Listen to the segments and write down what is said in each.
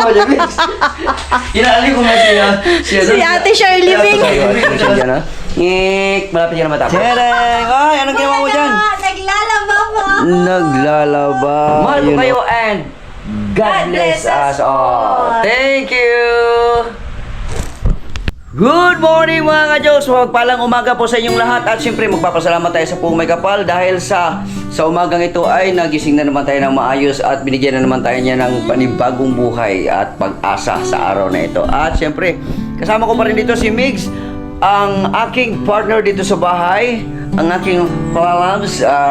mo dyan, Mix. Inaali ko nga siya. Si Ate Shirley Bing. Ngik, malapit ka na matapos. Chereng! Ay, anong ginawa mo dyan? Naglalaba po. Naglalaba. Mahal ko kayo and God bless us all. Thank you! Good morning mga ka-Diyos! Magpalang umaga po sa inyong lahat at siyempre magpapasalamat tayo sa Pumay Kapal dahil sa umagang ito ay nagising na naman tayo ng maayos at binigyan na naman tayo niya ng panibagong buhay at pag-asa sa araw na ito. At siyempre, kasama ko pa rin dito si Migs, ang aking partner dito sa bahay, ang aking palabs. Hello,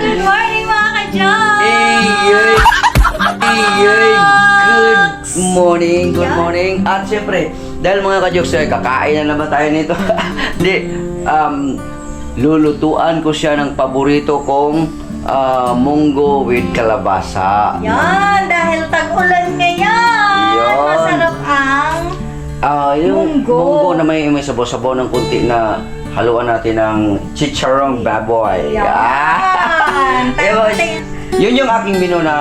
good morning mga ka-Diyos. Good morning. At siyempre, dahil mga ka-Jokes, kakain na naman tayo nito. Hindi, lulutuan ko siya ng paborito kong munggo with kalabasa. Yan, dahil tag-ulan ngayon. Yan. Masarap ang Yung munggo. munggo na may sabaw-sabaw ng kunti na haluan natin ng chicharong baboy. Yan. Yun yung aking menu na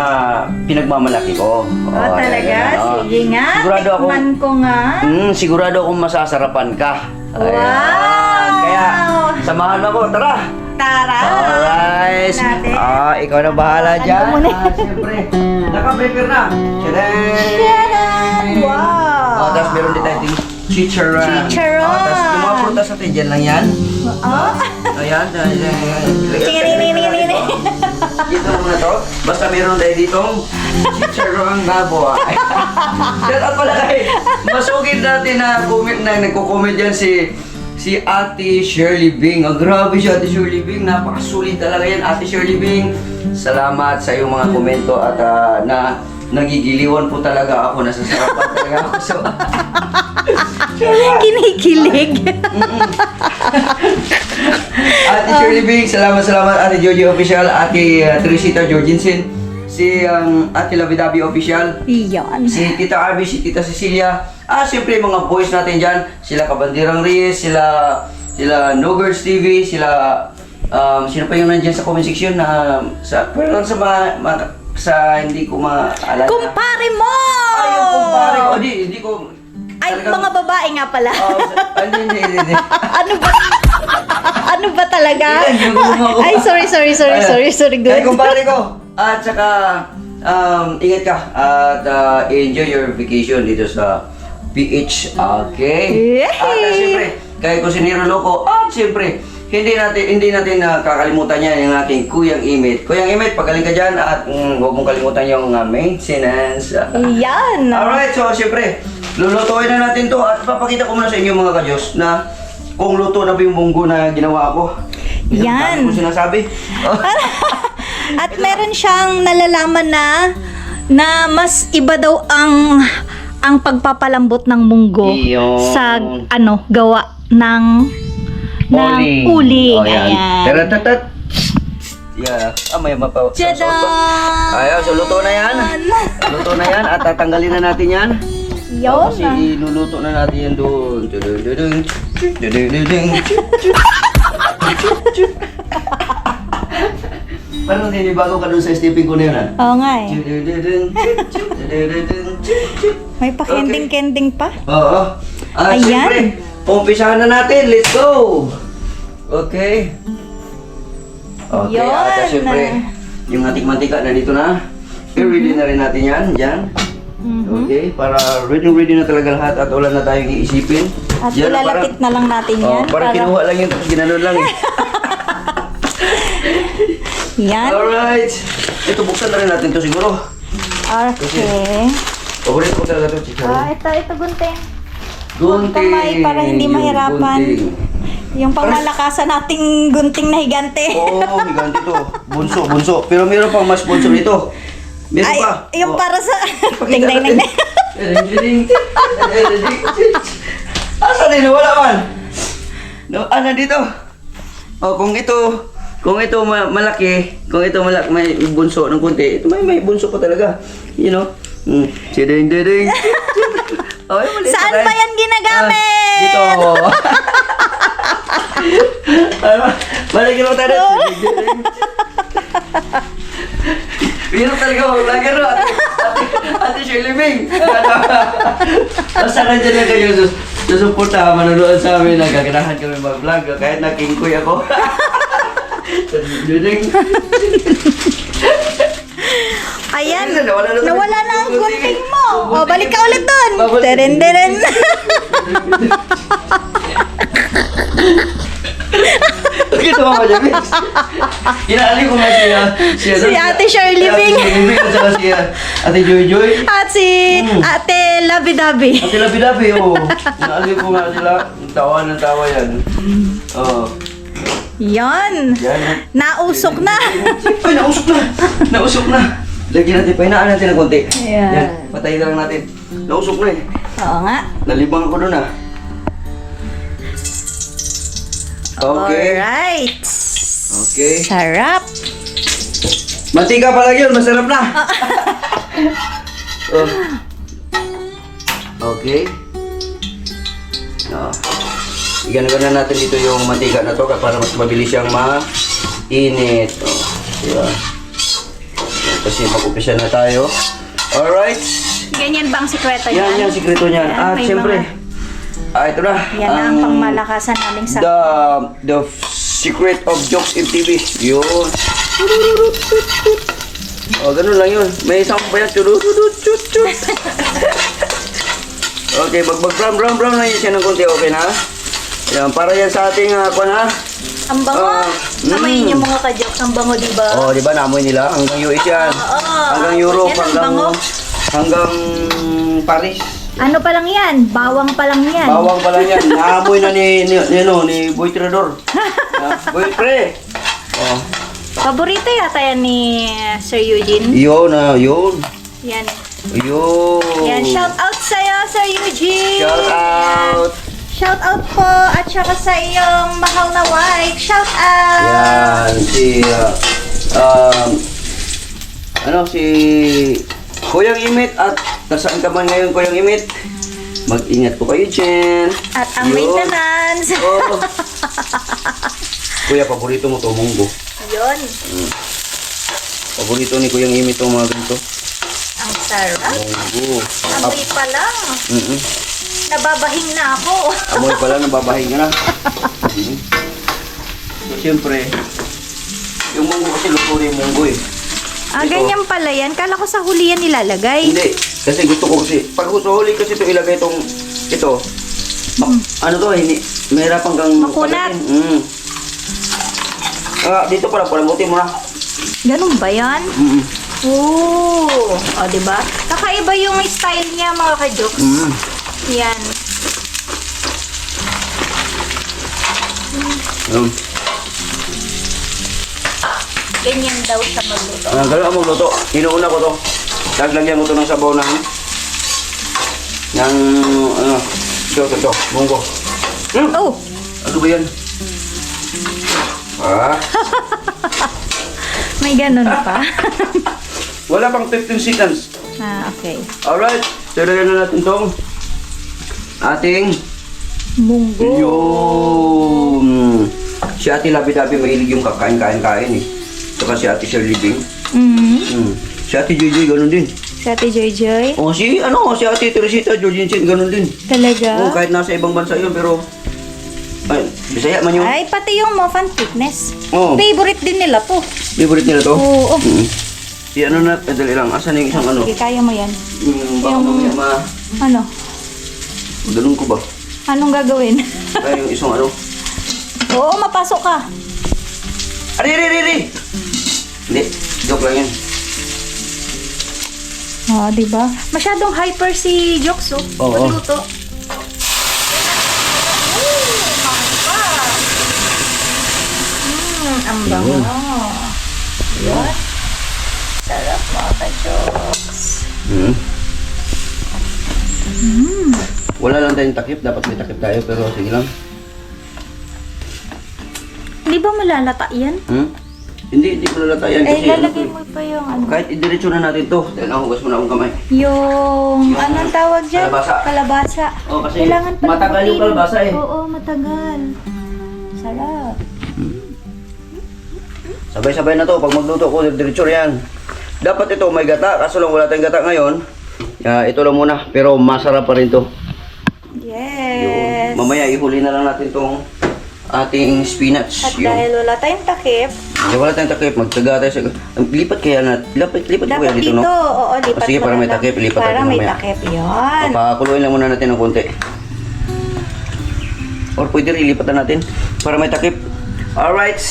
pinagmamalaki ko. Talaga? Ayan, Sige nga, Sigurado ako, tikman ko nga. sigurado akong masasarapan ka. Wow! Kaya, samahan mo ako. Tara! Tara! Alright! Natin. Ikaw na bahala dyan. Ano muna? Siyempre, naka-prepare na. Tadaan! Tadaan! Wow! Tapos meron din tayong chicharon. Chicharon. Tapos yung mga prutas natin, dyan lang yan. Oh? Ayan, ayan. Tingining. Dito muna to. Basta meron tayo ditong chicharong baboy. Shout out pala kay masugid natin na comment na nagko-comment dyan si Ate Shirley Bing. Grabe si Ate Shirley Bing. Napakasulit talaga yan, Ate Shirley Bing. Salamat sa iyong mga komento at na nagigiliwan po talaga ako. Nasasarapan talaga ako. So, Kinikilig. Ate Shirley Bing, salamat Ate Joji Official, Ate Teresita Jorgensen, si Ate Lavidabi Official, Iyon. si Tita Arby, si Tita Cecilia, siyempre mga boys natin dyan, sila Kabandirang Reyes, sila No-Girls TV, sila, sino pa yung nandyan sa comment section na, pero sa hindi ko maalala. Kumpare mo! Ay, yung kumpare ko, hindi ko, Ay, talagang- mga babae nga pala. Hindi. Ano ba? Ano ba talaga? Hindi, yung gumawa ko. Ay, sorry. Ay, Good. kumpare ko. At saka, ingat ka at enjoy your vacation dito sa PH. Okay? At siyempre, kahit ko sinirolo ko, at siyempre, hindi natin kakalimutan yan yung aking Kuyang Imit. Kuyang Imit, pagaling ka dyan at huwag mong kalimutan yung maintenance. Iyan. Alright, so siyempre, lulutuin na natin to at papakita ko muna sa inyo mga ka-Diyos na kung luto na ba yung munggo na ginawa ko. Yan. Dami ko sinasabi. At meron siyang nalalaman na mas iba daw ang pagpapalambot ng munggo Iyon. sa gawa ng uling. Oh, yan. Ayan. Taratatat. Yeah. May mapaw. Tadaan! Ayaw, so luto na yan. Luto na yan at tatanggalin na natin yan. Yun. Kasi iluluto na natin yan doon. Tudududung. Tudududung. Parang ninibago ka doon sa stepping ko na yun, ha? Oo nga eh. Tudududung. Tudududung. May pa-kending-kending pa. Oo. Ayan. Siyempre, umpisahan na natin. Let's go! Okay. Okay, Yun. at siyempre, yung ating mantika na dito na. I-ready na rin natin yan. Diyan. Okay, para ready na talaga lahat at wala na tayong iisipin. At Yan, ilalapit na lang natin yan. Para kinuha lang yun, tapos ginanon lang eh. Yan. Alright. Ito, buksan na rin natin to siguro. Okay. Paborito ko talaga to, chicharon. Ito gunting. Gunting. Kamay para hindi Yung mahirapan. gunting. Yung pangmalakasan nating gunting na higante. Oo, higante to. Bunso. Pero meron pang mas bunso nito. Meron Ay, pa. yung Oh. para sa... Pakita Ding. natin. Asa din? Wala man. No, nandito. Oh, kung ito malaki, may bunso ng konti. Ito may bunso pa talaga. You know? Ding. Oh, mali. Saan ba yan ginagamit? Dito. Balik mo tayo. Pero talaga, vlogger no. Ate Shirley Ming. Basta nandiyan na kayo. Susuporta, manonood sa amin. Nagaganahan kami mag-vlog. Kahit nakingkoy ako. Ayan, Nawala na- nawala na ang gunting mo. O, balik ka ulit dun. Babalik. Teren, teren. Ginawa ko dyan, Miss. Inaali ko nga siya. Si Ate Shirley Ming. Ate Shirley Ming at saka si Ate Joy Joy. At si Ate Labi-Dabi. Ate Labi-Labi, oo. Inaali ko nga sila. Tawa ng tawa yan. Oo. Yan. Yan. Nausok na. Ay, nausok na! Nausok na! Lagyan natin, pahinaan natin ng konti. Ayan. Yan, patayin na lang natin. Nausok na eh. Oo nga. Nalibang ako doon ah. Okay. Alright. Okay. Sarap. Mantika pa lang yun, masarap na. Oh. Okay. No. Igana-gana natin dito yung mantika na to para mas mabilis siyang mainit. Oh, diba? Kasi mag-upisa na tayo. Alright. Ganyan ba ang sikreto Yan, niyan? yan, sikreto niyan. Yan, At may syempre, ito na. Yan na ang pangmalakasan namin sa... The secret of jokes MTV. Yun. Oh, ganun lang yun. May isang pa yan. Chut. Okay, brown lang yun siya ng konti. Okay na? Yan, para yan sa ating, kwan ha? Ang bango. Samayin niyo mga ka-jokes. Ang bango, di ba? Oh, di ba naamoy nila? Hanggang US yan. Oo. Hanggang Europe, Yan ang bango. hanggang Paris. Ano pa lang yan? Bawang pa lang yan. Bawang pala yan. Naamoy na ni Boy Tirador. Boy Pre. Oh. Paborito yata yan ni Sir Eugene. Yun, yun. Yan. Yun. Yan. Shout out sa'yo, Sir Eugene. Shout out. Shout out po. At saka sa iyong mahal na wife. Shout out. Yan. Si Kuyang Imit at nasaan ka man ngayon, Kuyang Imit? Mag-ingat po kayo, Jen. At ang Yun. maintenance. Oh. Kuya, paborito mo to, munggo. Yun. Paborito ni Kuyang Imit itong mga ganito. Ang sarap. Munggo. Amoy pa lang. Mm-mm. Nababahing na ako. Amoy pala, nababahin ka na. So, siyempre, yung munggo kasi luto na yung munggo eh. Ah, Ito. ganyan pala yan. Kala ko sa huli yan nilalagay. Hindi, kasi gusto ko kasi, pag sa huli kasi ito ilagay itong, ano to, mahirapan kang Makunat. palakin. Dito pala, palamutin mo na. Ganun ba yan? Mm. Oo. O, diba? Kakaiba yung style niya, mga ka-jokes. Mm. Yan. Ganyan daw siya magluto. Ganun ang magluto. Inuuna ko to. Lagyan mo to ng sabaw ng ito, munggo. Oh! Ano ba yan? May ganun pa. Wala pang 15 seconds. Okay. Alright, tirayan na natin tong ating Munggo. yung si Ate Labi-Dabi mahilig yung kakain eh. Saka si Ate Shirley Bing. Si Ate Joy ganun din. Si Ate Joy Joy. Si Ate Teresita Georgian ganun din. Talaga? Kahit nasa ibang bansa yun pero Bisaya man yun. Ay, pati yung Muffin Fitness. Oo. Favorite din nila to. Favorite nila to? Oo. Si dali lang. Asan yung isang Sige, kaya mo yan. Baka Yung- mamaya Ano? ganun ko ba? Anong gagawin? Kaya yung isang Oo, mapasok ka. Ari! Hindi, joke lang yan. Diba? Masyadong hyper si Jokes, oh. Oo. Magluto. Ang bango. Yan. Sarap mga ka-jokes. Wala lang tayong takip, dapat may takip tayo pero sige lang. Di ba malalata yan? Hindi ko lalatayan Eh, kasi lalagay mo pa yung ano. kahit idiretso na natin to. Dahil nahugas mo na akong kamay. Yung, anong tawag dyan? Kalabasa. Kalabasa. Oo, kasi Kailangan pala matagal yung makinig. kalabasa eh. Oo, matagal. Sarap. Sabay-sabay na to. Pag magluto ko, diretso yan. Dapat ito may gata, kaso lang wala tayong gata ngayon. Ito lang muna, pero masarap pa rin to. Yes. Mamaya ihuli na lang natin tong ating spinach. At dahil wala tayong takip, Wala tayong takip, magtaga tayo sa... Lipat kaya na, lipat ko dapat kaya dito, dito, no? oo, lipat Sige, mo para na may lang. takip, lipat Para natin may mamaya. takip, yun. Pakuluin lang muna natin ng konti. Or pwede rin, ilipat na natin para may takip. Alright.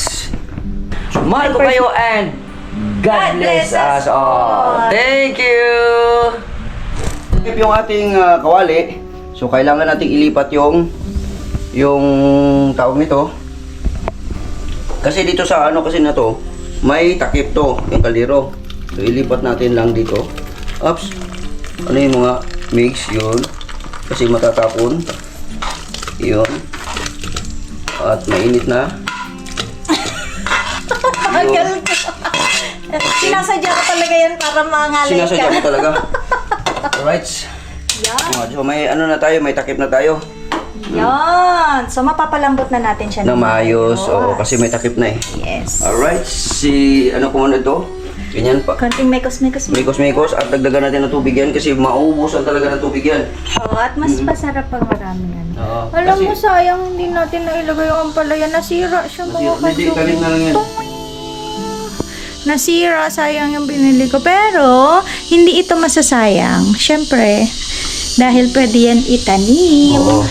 Mahal ko kayo and God bless us all. Thank you! Takip yung ating kawali. So, kailangan nating ilipat yung tawag nito. Kasi dito sa ano kasi na to, may takip to, yung kaldero. So, ilipat natin lang dito. Oops. Ano yung mga mix yun? Kasi matatapon. Yun. At mainit na. Tagal ko. Sinasadya ko talaga yan para mangalay ka. Sinasadya ko talaga. Alright. Yan. So, may ano na tayo, may takip na tayo. Yan. So, mapapalambot na natin siya Na maayos. Oo, kasi may takip na eh. Yes. Alright. Ano kung ano ito? Ganyan pa. Konting mekos-mekos. Mikos-mikos at dagdagan natin ng tubig yan kasi mauubusan talaga ng tubig yan. Oo, at mas masarap pag marami yan. Oo, Alam mo, kasi- sayang hindi natin nailagay yung ampalaya. Nasira siya mga Hindi, kaling na lang yan. Nasira, sayang yung binili ko. Pero, hindi ito masasayang. Siyempre, dahil pwede yan itanim. Oo.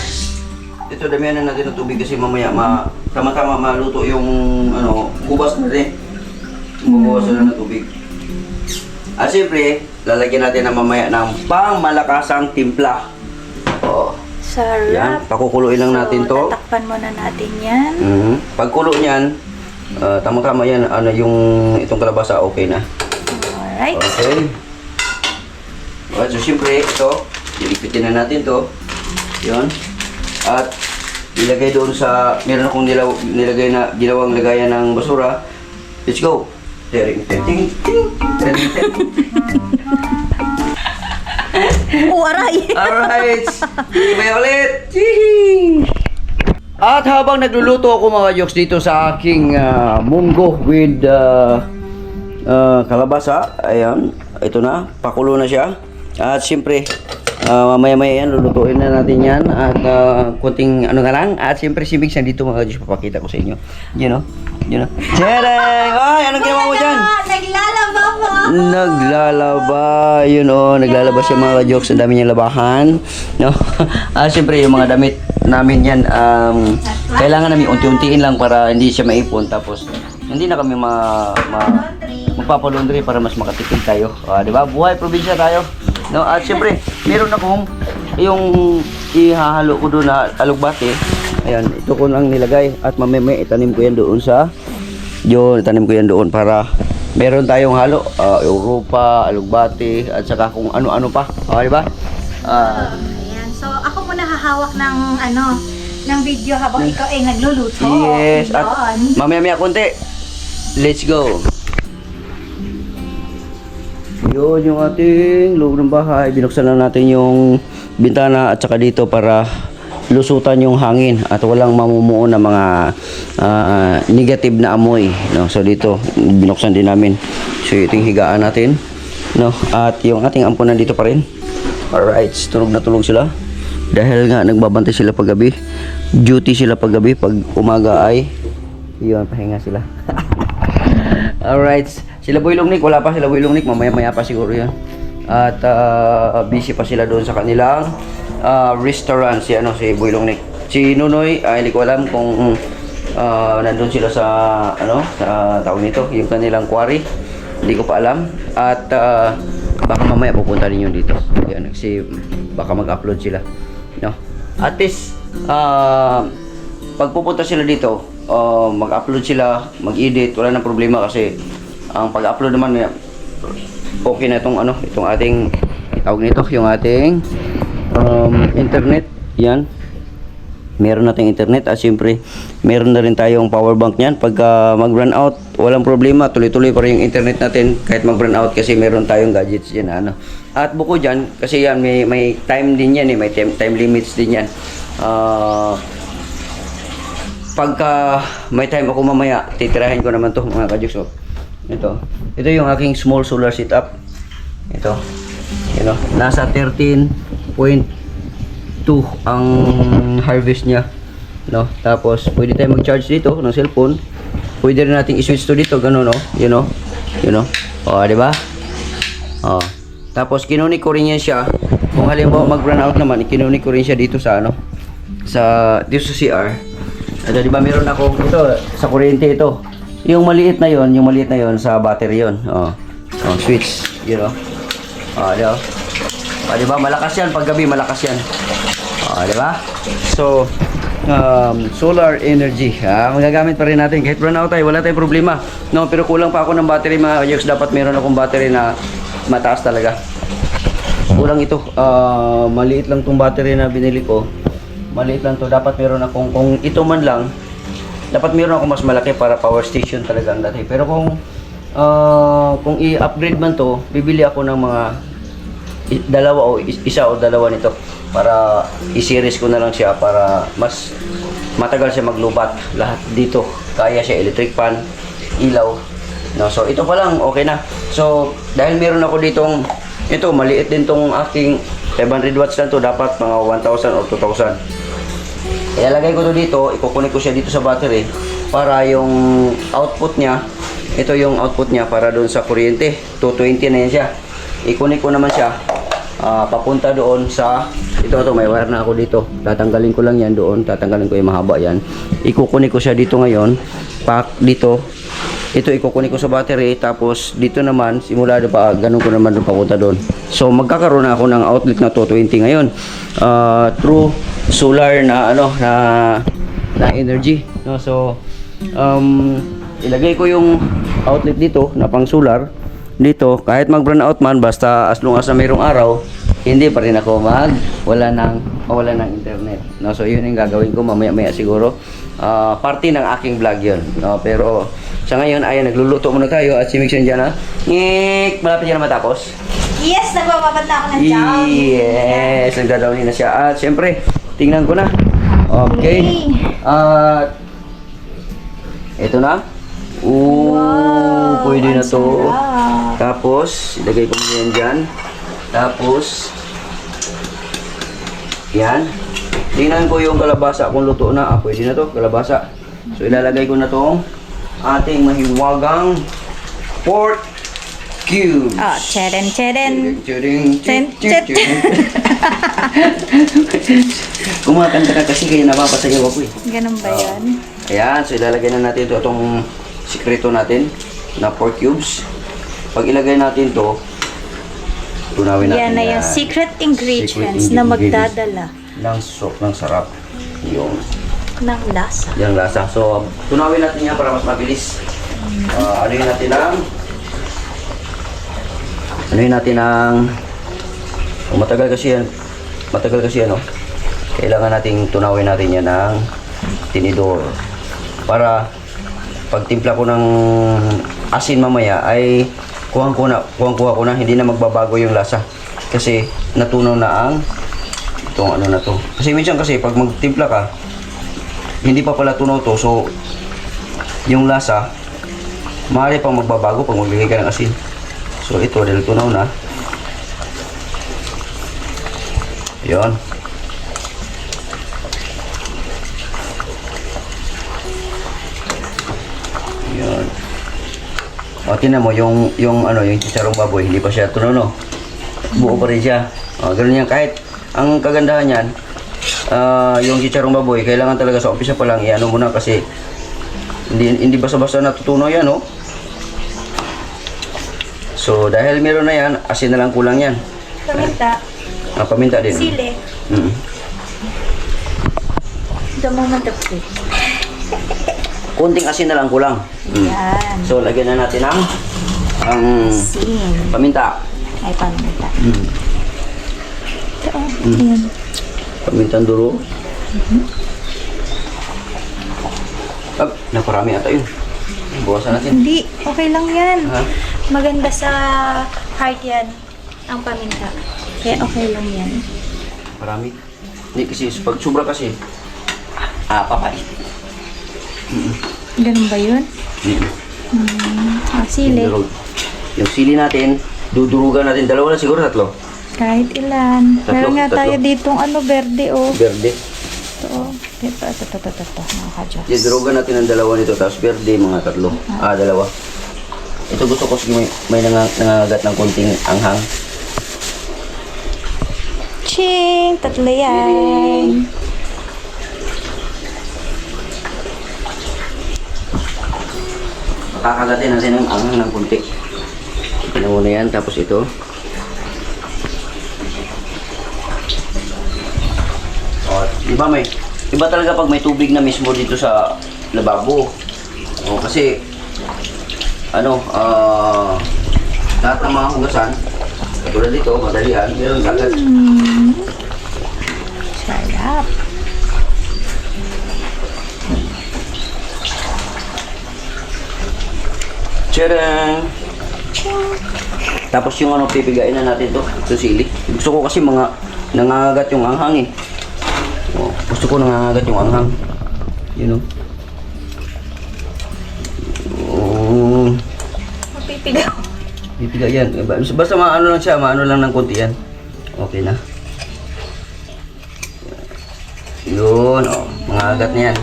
Ito, damihan na natin ng tubig kasi mamaya tama-tama maluto yung kubas na rin. Bubuwas na ng tubig. At siyempre, lalagyan natin na mamaya ng pangmalakasang timpla. Oo. Sarap. Yan, pakukuluin lang natin to. Tatakpan muna natin yan. Pagkulo niyan, tama-tama yan, itong kalabasa, okay na. Alright. Okay. Alright, so siyempre, ito, ilipitin na natin to. Yun. At ilagay doon sa, meron akong ginawang lagayan ng basura. Let's go. Tering, tering, tering, tering. Aray! Alright. May ulit. Ching! At habang nagluluto ako mga jokes dito sa aking munggo with kalabasa, ayan, ito na, pakulo na siya. At siyempre, mamaya-maya yan, lulutuin na natin yan. At kunting ano nga lang. At siyempre si Mix nandito mga jokes, papakita ko sa inyo. You know? Tadang! Ay, anong ginawa mo dyan? Naglalaba po! Naglalaba, naglalaba siya mga jokes, ang dami niyang labahan, no? Siyempre yung mga damit namin yan, kailangan namin unti-untiin lang para hindi siya maipon, tapos hindi na kami magpapalaundry para mas makatipid tayo, di ba? Buhay probinsya tayo, no? At siyempre, meron akong yung ihahalo ko doon na alugbate. Ayan, ito ko lang nilagay at mamaya itanim ko yan doon itanim ko yan doon para meron tayong halo, Europa, alugbate, at saka kung ano-ano pa. Di ba? Ayan. So, ako muna hahawak ng video habang ikaw ay nagluluto. Yes. At Yun. mamaya konti. Let's go. Yun yung ating loob ng bahay. Binuksan na natin yung bintana at saka dito para lusutan yung hangin at walang mamumuo na mga negative na amoy, no? So dito binuksan din namin. So ito yung higaan natin, no? At yung ating ampunan dito pa rin. Alright, tulog na tulog sila dahil nga nagbabantay sila paggabi. Duty sila paggabi, pag umaga ay yun, pahinga sila. Alright, sila Boy Longnik, wala pa sila Boy Longnik, mamaya-maya pa siguro yan. At busy pa sila doon sa kanilang restaurant, si Boy Longnik. Si Nunoy, hindi ko alam kung nandun sila sa sa tawag nito, yung kanilang quarry. Hindi ko pa alam. At baka mamaya pupunta rin yun dito. Yan, kasi baka mag-upload sila, no? At least pag pupunta sila dito, mag-upload sila, mag-edit, wala nang problema kasi ang pag-upload naman okay na itong ating tawag nito, yung ating internet. Yan, meron nating internet at siyempre meron na rin tayong power bank niyan. Pagka mag-run out, walang problema, tuloy-tuloy pa rin yung internet natin kahit mag-run out kasi meron tayong gadgets yan. At buko dyan, kasi yan may time din yan, may time limits din yan. Pagka may time ako mamaya, titirahin ko naman to mga kajuks. Ito yung aking small solar setup. Ito. Nasa 13.2 ang harvest niya. Tapos pwede tayo mag-charge dito ng cellphone. Pwede rin nating i-switch to dito, ganun, no? Di ba? Tapos kinunik ko rin yan siya. Kung halimbawa mag-run out naman, kinunik ko rin siya dito sa dito sa CR. Ito, di ba meron ako ito sa kuryente ito. Yung maliit na yon sa battery yon. Switch, di ba? Di ba malakas yan pag gabi, malakas yan. Di ba? So, solar energy. Magagamit pa rin natin kahit run out tayo, wala tayong problema. Pero kulang pa ako ng battery, mga Ajax. Dapat meron akong battery na mataas talaga. Kulang ito. Maliit lang tong battery na binili ko. Maliit lang to. Dapat meron akong, kung ito man lang, dapat meron akong mas malaki para power station talaga ang dati. Pero kung i-upgrade man to, bibili ako ng mga isa o dalawa nito para i-series ko na lang siya para mas matagal siya maglubat. Lahat dito kaya siya, electric fan, ilaw. So ito pa lang okay na. So dahil meron ako ditong ito, maliit din tong aking 500 watts lang to, dapat mga 1,000 or 2,000. Ilalagay ko to dito, ikukunik ko siya dito sa battery para yung output niya, ito yung output niya para doon sa kuryente. 220 na yan siya. Ikunik ko naman siya papunta doon sa ito, may wire na ako dito. Tatanggalin ko lang yan doon, tatanggalin ko yung mahaba yan. Ikukunik ko siya dito ngayon. Dito. Ito ikukunik ko sa battery, tapos dito naman simula doon pa ganun ko naman doon papunta doon. So magkakaroon na ako ng outlet na 220 ngayon. Through solar na na energy, so ilagay ko yung outlet dito na pang solar dito. Kahit mag brown out man, basta as long as na mayroong araw, hindi pa rin ako mawala ng internet, so yun yung gagawin ko mamaya siguro. Parte ng aking vlog yun, pero sa ngayon ay nagluluto muna tayo at si Mixon dyan, malapit yan na matapos. Yes, nagbababad na ako ng jam. Yes, nagdadawin na siya. At syempre, tingnan ko na. Okay. Ito na. Wow, pwede na to. sarap. Tapos, ilagay ko yan dyan. Tapos, yan. Tingnan ko yung kalabasa kung luto na. Pwede na to, kalabasa. So, ilalagay ko na tong ating mahiwagang pork cubes. Cheren. Kumakanta ka kasi kaya napapasayaw ako eh. Ganun ba yan? Ayan, so ilalagay na natin itong sikreto natin na pork cubes. Pag ilagay natin to, tunawin natin Yan na yung secret ingredients na magdadala ng sarap. Yung ng lasa. yung lasa. So, tunawin natin yan para mas mabilis. Anuhin natin ang matagal kasi yan, kailangan nating tunawin natin yan ng tinidor para pag timpla ko ng asin mamaya ay kuha ko na, hindi na magbabago yung lasa kasi natunaw na ang itong na to. Kasi minsan kasi pag magtimpla ka hindi pa pala tunaw to, so yung lasa maaari pang magbabago pag maglagay ka ng asin. So ito dahil tunaw na. Yun. Yun. Tingnan mo yung chicharong baboy, hindi pa siya tunaw, no? Buo pa rin siya. Ganun yan, kahit ang kagandahan yan, yung chicharong baboy, kailangan talaga sa umpisa pa lang i-ano muna kasi hindi basta-basta natutunaw yan, no? So, dahil meron na yan, asin na lang kulang yan. Paminta. Paminta din. Sili. The moment of truth. Kunting asin na lang kulang. Yan. So, lagyan na natin ang Asin. paminta. Ay, paminta. Ito, yan. Pamintang duro. Naparami ata yun. Buwasan natin. Hindi, okay lang yan. Ha? Maganda sa heart yan, ang paminta. Kaya okay lang yan. Marami. Hindi kasi, pag sobra kasi, papait. Ganun ba yun? Sili. Yung sili natin, dudurugan natin. Dalawa na siguro, tatlo. Kahit ilan. Tatlo, Meron nga tatlo. tayo ditong verde, oh. Verde. Ito, oh. Ito, mga ka-Diyos. Didurugan natin ang dalawa nito, tapos verde, mga tatlo. Dalawa. Ito gusto ko, sige, may nangangagat ng konting anghang. Ching! Tatlo yan. Kakagatin natin ang anghang ng konti. Ito na muna yan, tapos ito. Iba talaga pag may tubig na mismo dito sa lababo. Kasi lahat ng mga hugasan, katulad dito, madalian, meron kagat. Sarap. Tcharam! Tapos yung pipigain na natin to, sili. Gusto ko kasi nangangagat yung anghang eh. Gusto ko nangangagat yung anghang. You know? Mapipigaw. Pipiga yan. Basta maano lang siya, maano lang ng konti yan. Okay na. Yun, mangagat na yan.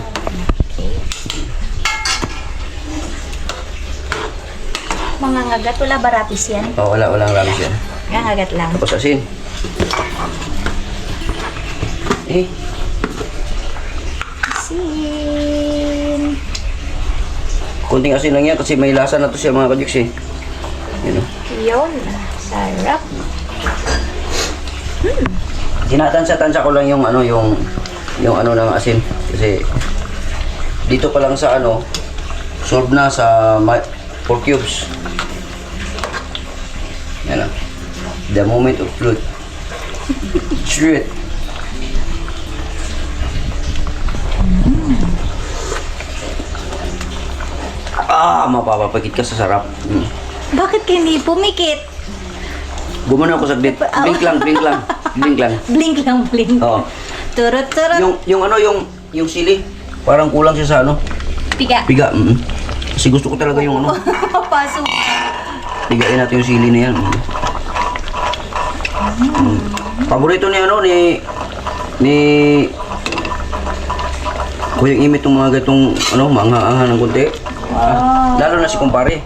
Mangangagat, wala baratis yan. Walang ramis yan. Mangangagat lang. Tapos asin. Asin. Kunting asin lang yan kasi may lasa na to siya mga kajuks eh. Yun o. Yun. Sarap. Tinatansya-tansya ko lang yung ng asin. Kasi dito pa lang sa solve na sa 4 cubes. Yan o. The moment of truth. Truth. Mapapapagit ka sa sarap. Bakit ka hindi pumikit? Gumano ako saglit. Blink lang. Blink lang, blink. Oo. Turut. Yung sili, parang kulang siya sa Piga. piga. Kasi gusto ko talaga yung Pasok. pigain natin yung sili na yan. Paborito ni Kuyang Imit yung mga gatong maanghang ng kunti. Lalo na si kumpare.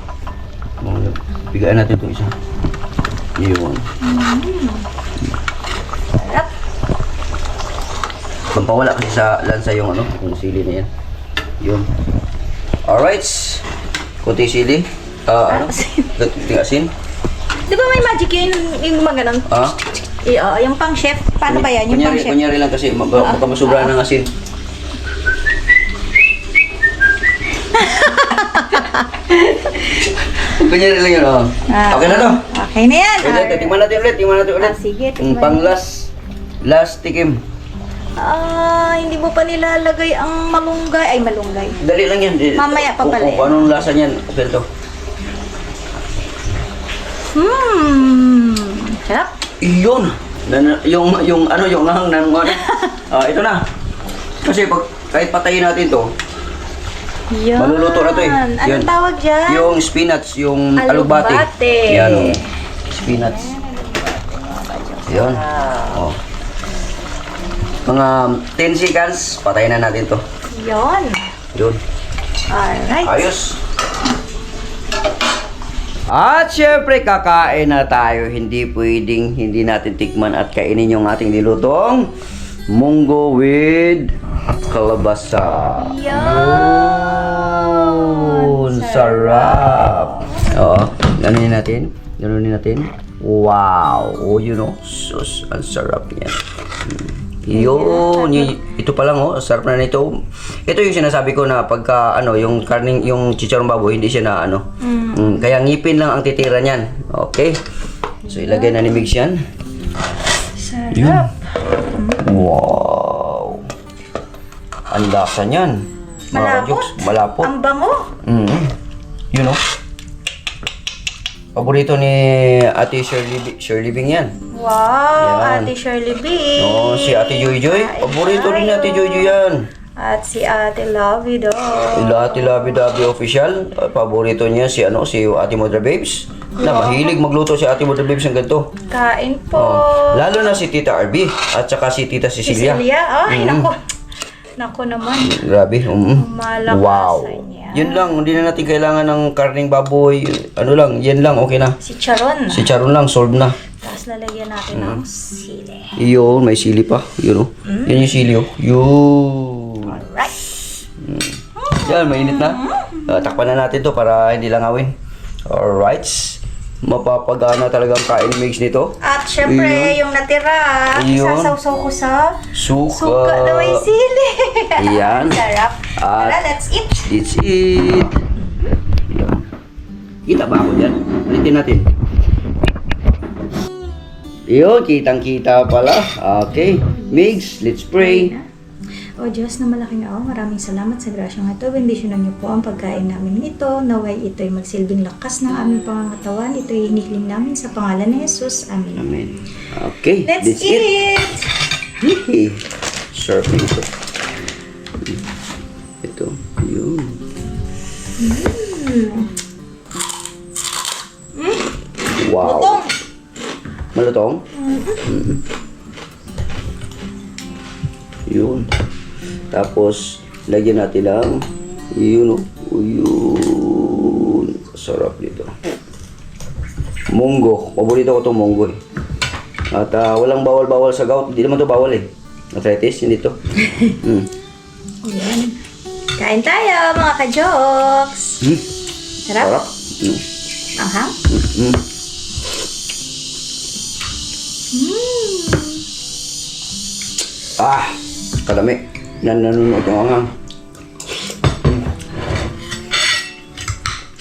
Pigain natin itong isa. Yun. Sarap. Pampawala kasi sa lansa yung yung sili na yan. Yun. Alright. Kunti sili. Kunti asin. Di ba may magic yung mga ganun? Yung pang chef. Paano ba yan? Yung pang chef. Kunyari lang kasi baka masubra ng asin. Kunyari lang yun, Okay na to. Okay na yan. Tingnan natin ulit. Sige, tingnan. Pang last tikim. Hindi mo pa nilalagay ang malunggay. Ay, malunggay. Dali lang yan. Mamaya pa pala Kung anong lasa niyan, okay to. Sarap. Iyon. Yung hang ng ito na. Kasi kahit patayin natin to, Yan. maluluto na to eh. Anong tawag dyan? Yung spinach, yung Alubate. alubate. Yan spinach. Yan. Mga 10 seconds, patayin na natin to. Yun. Alright. Ayos. At syempre, kakain na tayo. Hindi pwedeng hindi natin tikman at kainin yung ating nilutong munggo with kalabasa. Yun! Sarap! Ganunin natin. Wow! Sus, ang sarap niyan. Yun, ito pa lang sarap na nito. Ito yung sinasabi ko na pagka yung karning, yung chicharong baboy, hindi siya na kaya ngipin lang ang titira niyan. Okay. So ilagay na ni Migs yan. Sarap. Wow. Ang lasa niyan. Malapot. Ang bango. Paborito ni Ate Shirley Bing yan. Wow, Yan. Ate Shirley B. Si Ate Joy Joy. Paborito din ni Ate Joy Joy yan. At si Ate Lovey do. Ate Labi official, paborito niya si Ate Mother Babes. Na mahilig magluto si Ate Mother Babes ng ganito. Kain po. Lalo na si Tita RB at saka si Tita Cecilia. Ay, nako. Nako naman. Grabe. Malakasan Wow. niya. Yun lang, hindi na natin kailangan ng karning baboy. Ano lang, yan lang, okay na. Si Charon. Si Charon lang, solved na. Tapos lalagyan natin ng sili. Yun, may sili pa. Yun, Yan yung sili, Yun. Alright. Yan, mainit na. Takpan na natin to para hindi lang awin. Alright. Mapapagana talagang kain mix nito. At syempre, yung natira, Yun. isasawsaw ko sa Suka. suka na may sili. Yan. Sarap. At Tara, let's eat. it's it. Yan. Kita ba ako dyan? Ulitin natin. Yun, kitang-kita pala. Okay. Mix, let's pray. O Diyos na malaking awa, maraming salamat sa grasyang ito. Bendisyonan niyo po ang pagkain namin ito. Naway ito'y magsilbing lakas ng aming pangangatawan. Ito'y hinikling namin sa pangalan ni Jesus. Amen. Amen. Okay. Let's eat! Hihi. Sarap na ito. Ito. Yun. Wow. Lutong! Malutong? Yun. Tapos, lagyan natin ng yun. Yun. Sarap dito. Munggo. Paborito ko itong munggo eh. At walang bawal-bawal sa gout. Hindi naman to bawal eh. Arthritis, hindi to. Ayan. Kain tayo, mga ka-jokes! Sarap? Sarap. Anghang? Kalami. Nanonood yung anghang.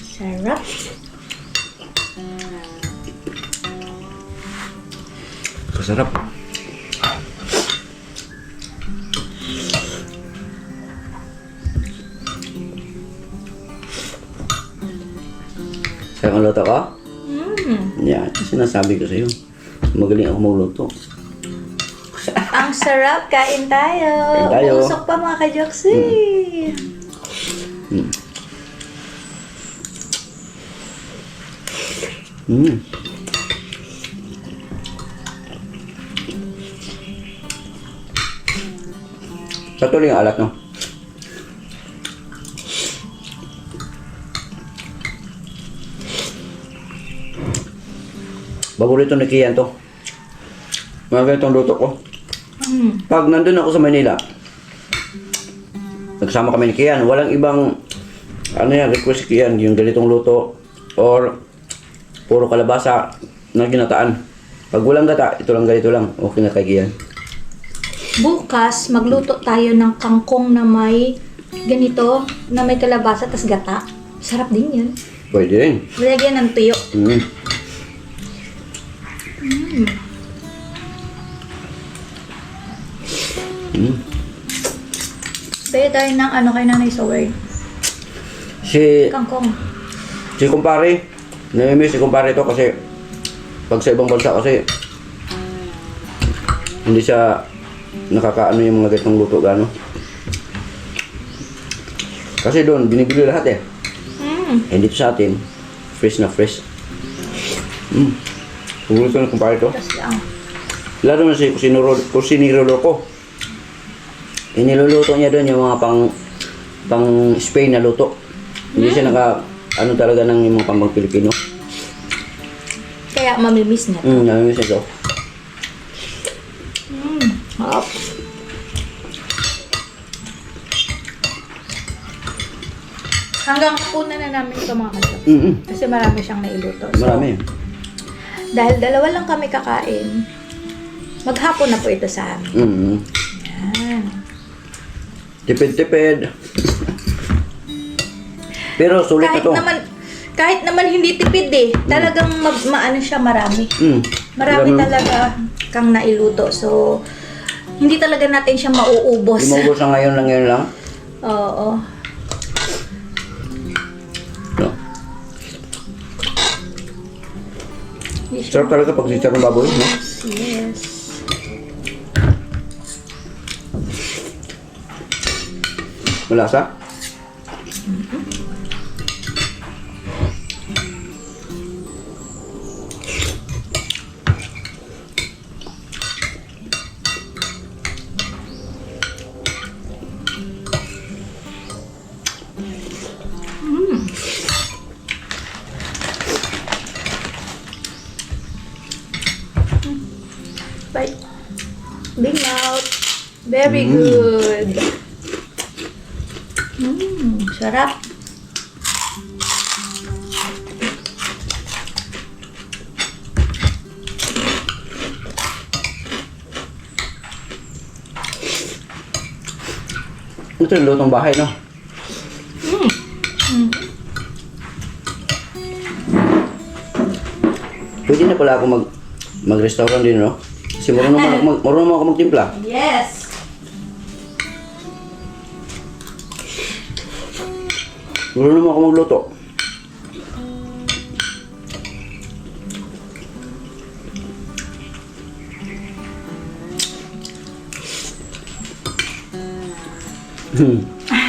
Sarap. Masarap. Kaya ang luto ka? Yan. Sinasabi ko sa'yo. Magaling ako magluto. Ang sarap, kain tayo. Kain tayo. Usok pa mga ka-jokes eh. Patuloy ang alat, no? Paborito ni Kian to. Mga ganitong luto ko. Pag nandun ako sa Manila, nagsama kami ni Kian, walang ibang request si Kian, yung ganitong luto or puro kalabasa na ginataan. Pag walang gata, ito lang ganito lang. Okay na kay Kian. Bukas, magluto tayo ng kangkong na may ganito, na may kalabasa tas gata. Sarap din yun. Pwede rin. Lagyan ng tuyo. Tayo tayo ng ano kay Nanay Sower. Si Kangkong. kumpare, namimiss si kumpare to kasi pag sa ibang bansa kasi hindi siya nakakaano yung mga ganitong luto gano. Kasi doon, binibili lahat eh. Hindi sa atin, fresh na fresh. Paborito ng kumpare to. Tas lang. Lalo na si kusiniro ko. Iniluluto niya doon yung mga pang Spain na luto. Hindi siya ano talaga ng yung mga pang Pilipino. Kaya mamimiss na. Namimiss ito. Hop. Hanggang kuna na namin ito mga ka-jokes. Kasi marami siyang nailuto. So, Marami. dahil dalawa lang kami kakain, maghapon na po ito sa amin. Yan. Tipid-tipid. Pero sulit na to. Kahit naman hindi tipid eh. Talagang maano siya marami. Marami talaga kang nailuto. So, hindi talaga natin siya mauubos. Lumubos na ngayon lang. Oo. No. Hindi siya Sarap talaga pag sisar ng baboy, no? Yes. Malasa? Bye. Big mouth. Very good. Sarap. Ito yung lutong bahay, no? Pwede na pala ako mag-restaurant din, no? Kasi marunong naman ako magtimpla. Yes. Marunong naman ako magluto.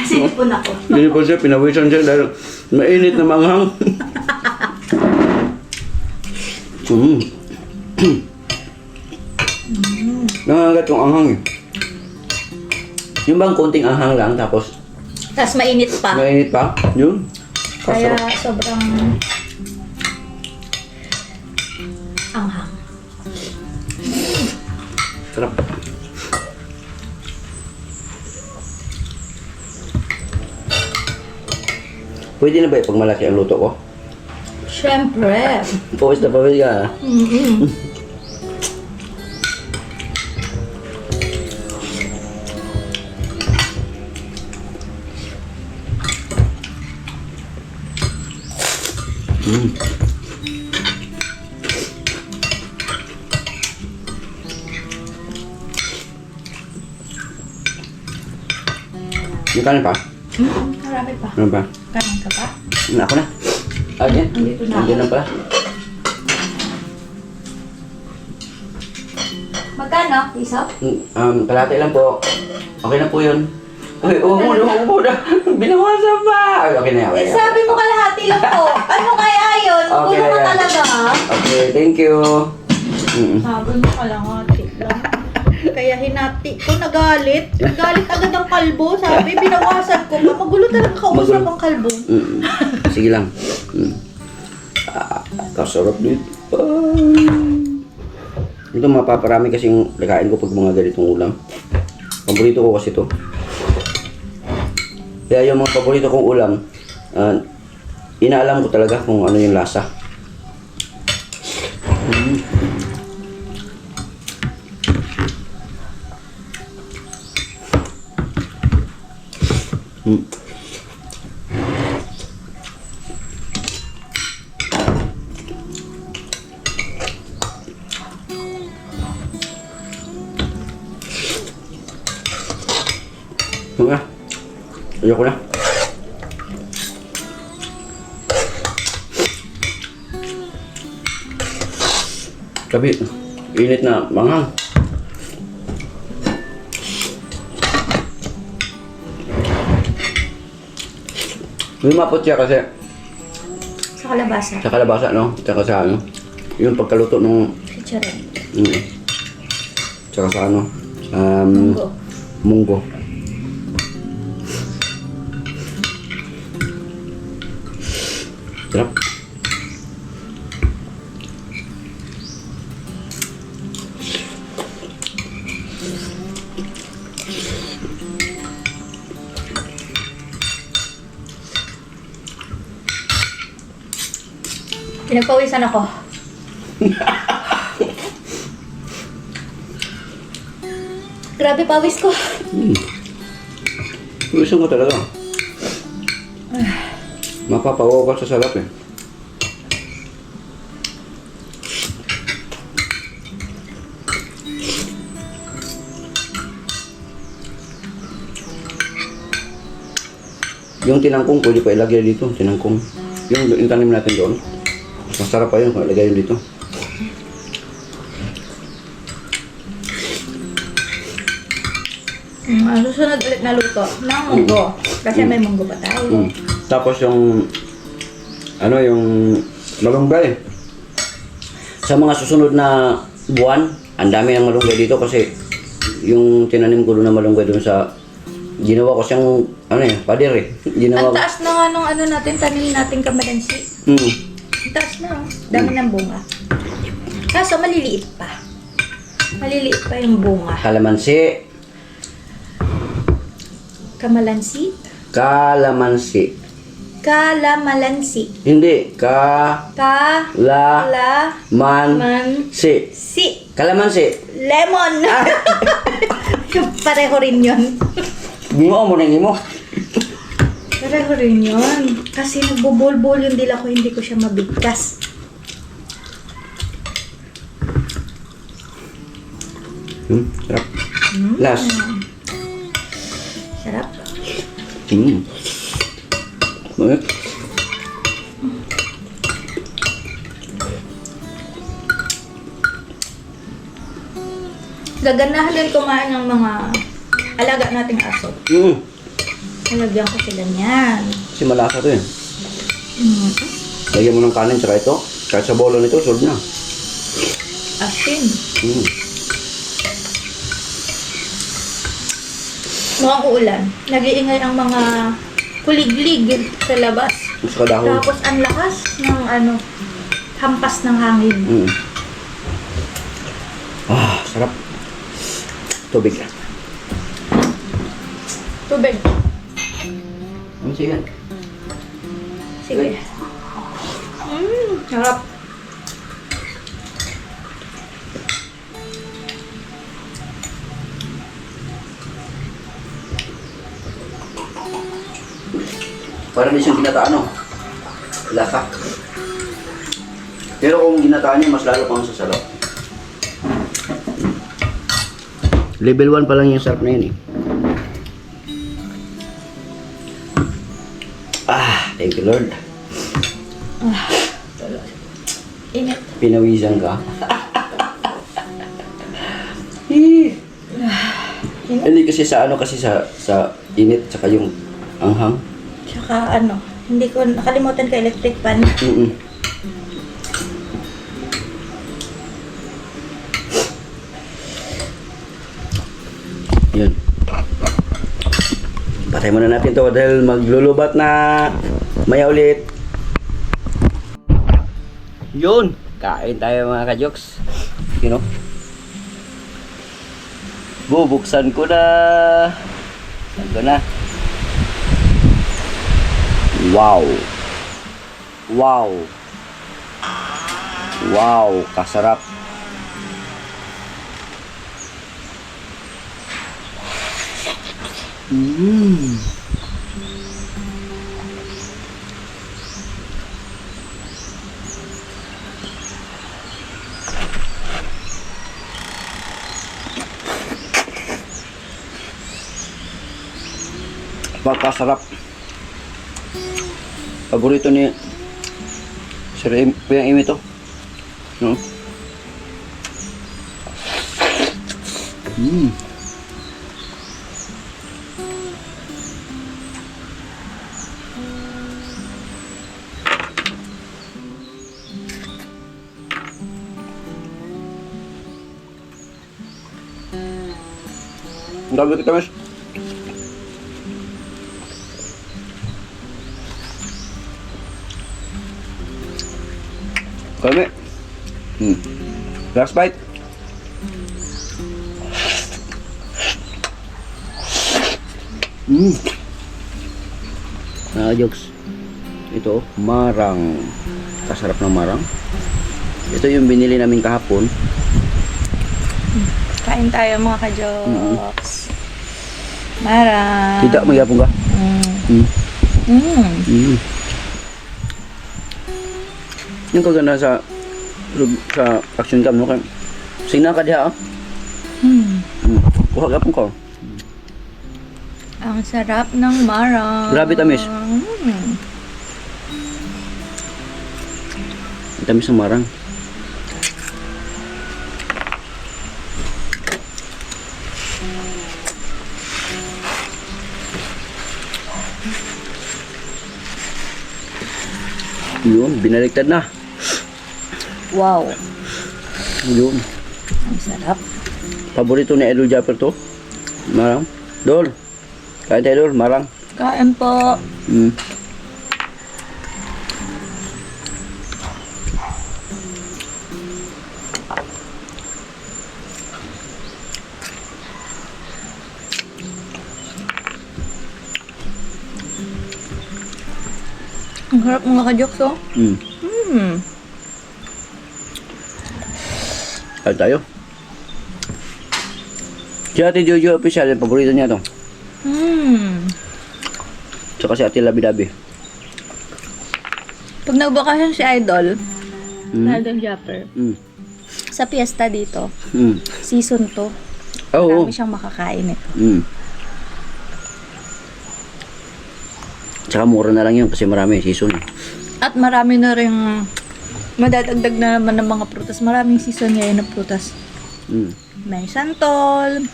Sinipon ako. Hindi po siya, pinawisan siya dahil mainit na manghang. Nangangagat yung anghang eh. Yung bang konting anghang lang tapos Tapos mainit pa. mainit pa? Yun. Kaya Kasarap. sobrang anghang. Sarap. Pwede na ba pag malaki ang luto ko? Siyempre. Pawis na pawis ka ah. Yung kanin pa? Marami pa. Ano pa? Kanan ka pa? Ako na. Ayan. Andito na. Andyan na pala. Magkano? Isaw? Kalate lang po. Okay na po yun. Uy, umubo na. Binawasan pa. Okay na yan. Okay na yan. Sabi mo kalahati lang po. Ano kaya yun? Okay Ulo ka na yan. talaga ha? Okay, thank you. Sabi mo kalahati lang. Kaya hinati ko, nagalit. Nagalit agad ang kalbo. Sabi, binawasan ko. Magulo talaga kausap Magulo. ang kalbo. Sige lang. Kasarap dito. Ito mapaparami kasi yung lakain ko pag mga ganitong ulam. Paborito ko kasi ito. Kaya yung mga paborito kong ulam, inaalam ko talaga kung ano yung lasa. Mga, ayoko na. Sabi, init na manghang. Lumapot siya kasi Sa kalabasa. sa kalabasa, no? Tsaka sa ano, yung pagkaluto nung, Chicharon. tsaka sa ano, Munggo. munggo. Sarap. Pinagpawisan ako. Grabe pawis ko. Gusto ko talaga. Mapapawaw ka sa sarap eh. Yung tinangkong pwede pa ilagay dito, tinangkong. Yung tanim natin doon. Masarap pa yun kung ilagay yun dito. Susunod ulit na luto ng munggo. Kasi may munggo pa tayo. Tapos yung yung malunggay. Sa mga susunod na buwan, ang dami ng malunggay dito kasi yung tinanim ko doon na malunggay doon sa ginawa ko siyang pader eh. Ginawa Ang ko. taas na nga nung natin, tanim natin kamalansi. Ang taas na, oh. Dami ng bunga. Kaso maliliit pa. Maliliit pa yung bunga. Kalamansi. Kamalansi? Kalamansi. Kalamalansi. Hindi. Man. Si. Kalamansi. Lemon! Pareho rin yun. Gimo mo na mo. Pareho rin yun. Kasi nagbubol-bol yung dila ko, hindi ko siya mabigkas. Sarap. Last. Sarap. Bakit? Gaganahan din kumain ng mga alaga nating aso. Nalagyan ko sila niyan. Kasi malasa to eh. Lagyan mo ng kanin tsaka ito. Kahit sa bolo nito, solve na. Asin. Mukhang uulan. Nag-iingay ang mga kuliglig sa labas. Mas kadahon. Tapos ang lakas ng hampas ng hangin. Sarap. Tubig. Tubig. Sige. Sige. Sarap. Parang di siyang ginataan, no? Lasa. Pero kung ginataan niya, mas lalo pang sasarap. Level 1 pa lang yung sarap na yun eh. Thank you Lord. Init. Pinawisan ka. Hindi kasi sa sa init tsaka yung anghang. Tsaka hindi ko nakalimutan ka electric pan. Yun. Patay muna natin to dahil maglulubat na maya ulit. Yun. Kain tayo mga ka-jokes. You know? Bubuksan ko na. Ito na. Wow. Wow. Wow, kasarap. Pagkasarap. Paborito ni Sir Kuya Amy to. No? Ang dami kita, Mas. Kami. Last bite. Jokes. Ito, marang. Kasarap ng marang. Ito yung binili namin kahapon. Kain tayo mga ka-jokes. Marang. Kita, magyapon ka. Yung kaganda sa action cam mo kay sina ka diha. Kuha gapon ko. Ang sarap ng marang. Grabe tamis. Tamis ng marang. Yun, binaliktad na. Wow. Yun. Ang sarap. Paborito ni Idol Japper to. Marang. Dol. Kahit Idol, marang. Kain po. Mm. Ang harap mga ka-jokes, oh. Mm. Ano tayo? Si Ate Jojo Official, yung paborito niya to. Tsaka si Ate Labi-Dabi. Pag nagbakasyon si Idol, Mm. Idol Japper, Mm. sa piyesta dito, Mm. season to, Oo. marami siyang makakain ito. Mm. Tsaka mura na lang yun kasi marami season. At marami na rin madadagdag na naman ng mga prutas. Maraming season ngayon ng prutas. Mm. May santol,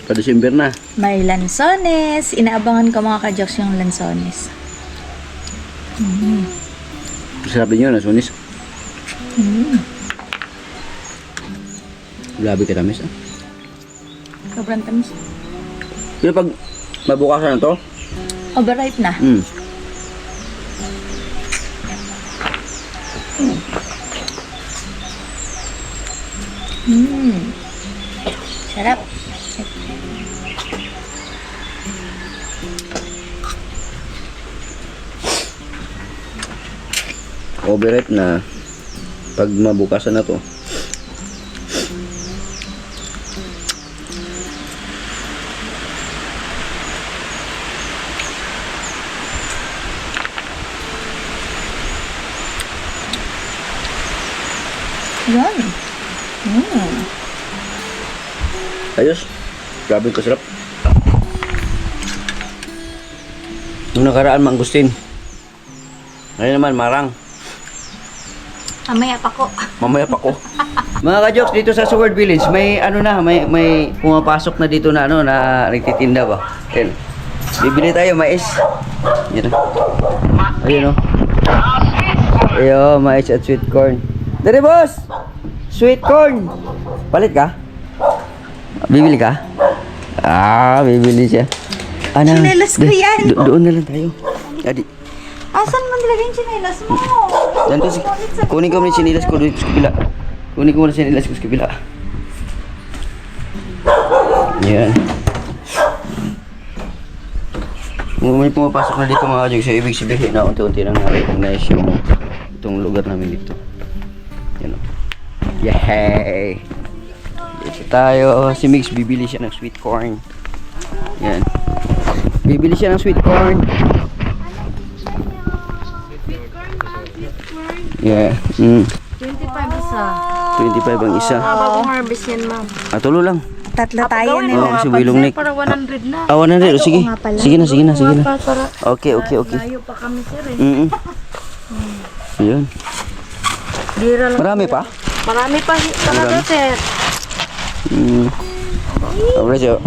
Pa-December na. may lansones. Inaabangan ko mga ka-jokes yung lansones. Sarap din yun, Asunis. Grabe ka tamis, ah. Sobrang tamis. Pero pag mabukasan na to, Overripe na. Sarap. overripe na. Pag mabukasan na to. Yan. Ayos. Grabe kasarap. Nung nakaraan, mangustin. Ngayon naman, marang. Mamaya pa ko. Mamaya pa ko. Mga ka-jokes, dito sa Sword Village, may ano na, may pumapasok na dito na ano, na nagtitinda ba. Ayan. Bibili tayo, mais. Yan na. Ayun o. Ayun, mais at sweet corn. Dari boss! Sweet corn! Palit ka? Bibili ka? Bibili siya. Ano? Chinelas ko yan. Doon na lang tayo. Adi. Asan mo nilagay yung chinelas mo? Danto, kunin ko muna yung sinilas ko doon sa kabila. Kunin ko muna yung sinilas ko sa kabila. Yan. Kung may pumapasok na dito mga kajog, so ibig sabihin na unti-unti nang na-recognize yung itong lugar namin dito. Yan o. Yay! Dito tayo. Si Mix bibili siya ng sweet corn. Yan. Bibili siya ng sweet corn. Yeah. 25 isa. 25 ang isa. Bagong harvest yan, ma'am. Tulo lang. Tatlo tayo na. Oo, kasi wilong neck. Para 100 na. 100. Sige. nga pala. Sige na. Para Okay. layo pa kami, sir eh. Ayun. Bira lang. Marami pa? Marami pa talaga, sir. Okay, so,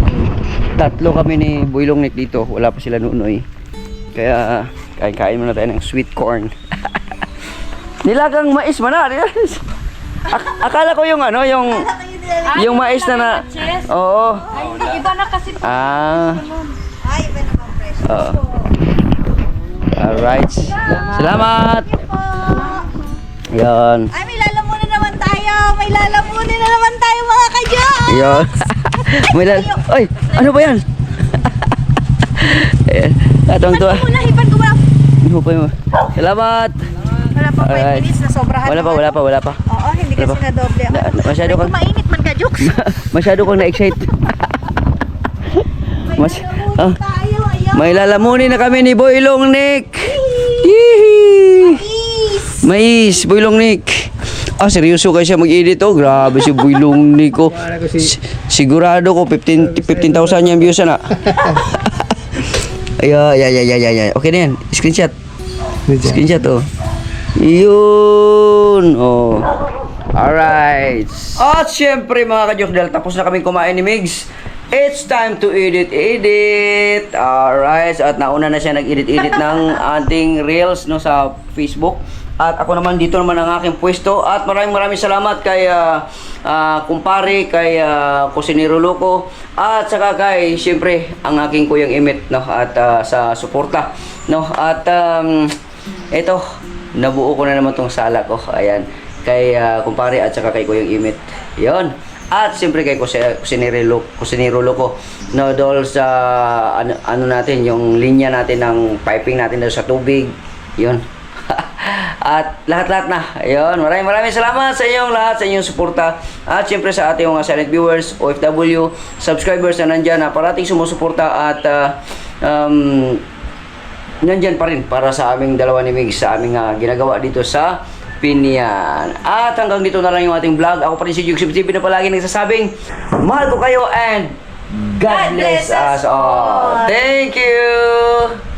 tatlo kami ni Builong Nick dito. Wala pa sila nunoy. Kaya, kain muna tayo ng sweet corn. Nilagang mais man na. Akala ko yung ano, yung mais na Oo. Ay, hindi, iba na kasi. Oo. Alright. Salamat. Yan. Ay, may lalamunin naman tayo. May lalamunin na naman tayo mga ka-jokes. Yan. Ay, ano ba yan? Ayan. Atong to. Hipan ko ba? Ano pa yun? Salamat. Wala pa 5 Alright. minutes na sobrahan. Wala pa. Oo, hindi kasi Wala pa. na doble. Masyado kang Mainit man ka-jokes. masyado kang na-excite. Tayo, ayaw. May lalamunin na kami ni Boylong Nick. Yee! Mais, Boylong Nick. Seryoso kayo siya mag-edit oh. Grabe si Boylong Nick oh. Sigurado ko 15,000 yung views na. Ay. Okay na yan. Screenshot oh. Yun oh. Alright. At syempre mga ka-jokes, dahil tapos na kaming kumain ni Migs, it's time to edit. Alright. At nauna na siya nag-edit ng ating reels no, sa Facebook. At ako naman dito naman ang aking pwesto. At maraming salamat kay kumpare, kay Kusinero Loco, at saka kay siyempre ang aking kuyang Imit, no, at sa suporta, no. At eto, nabuo ko na naman tong sala ko. Ayan, kay kumpare at saka kay kuyang Imit. 'Yon. At siyempre kay Kusinero Loco, no, dahil sa ano natin, yung linya natin ng piping natin daw sa tubig. 'Yon. At lahat-lahat na. Ayun, maraming salamat sa inyong lahat, sa inyong suporta. At siyempre sa ating mga silent viewers, OFW, subscribers na nandyan, na parating sumusuporta at nandyan pa rin para sa aming dalawa ni Mig, sa aming ginagawa dito sa Pinian. At hanggang dito na lang yung ating vlog. Ako pa rin si Juxib TV na palagi nagsasabing, mahal ko kayo and God bless us all. Thank you!